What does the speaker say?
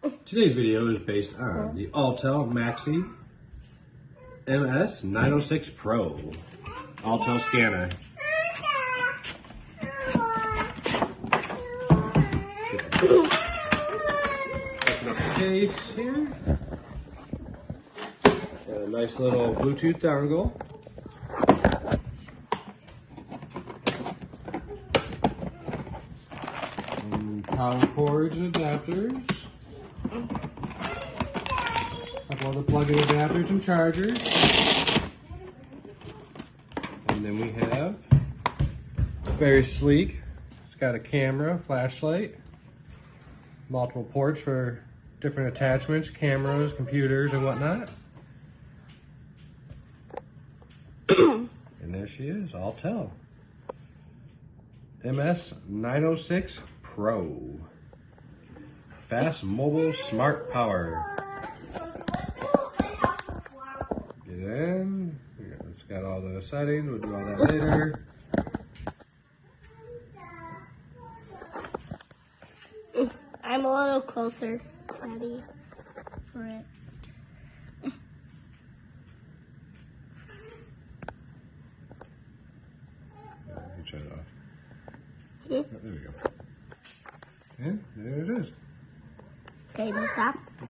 Today's video is based on the Autel MaxiSys MS906Pro Autel scanner. Open up the case here. Got a nice little Bluetooth dongle. Power cords and adapters. A couple other plug-in adapters and chargers. And then we have very sleek. It's got a camera, flashlight, multiple ports for different attachments, cameras, computers, and whatnot. And there she is, Autel MS906Pro. Fast mobile smart power. Get in. It's got all the settings. We'll do all that later. I'm a little closer, Daddy, for it. Shut it off. Oh, there we go. And there it is. Okay, you stop.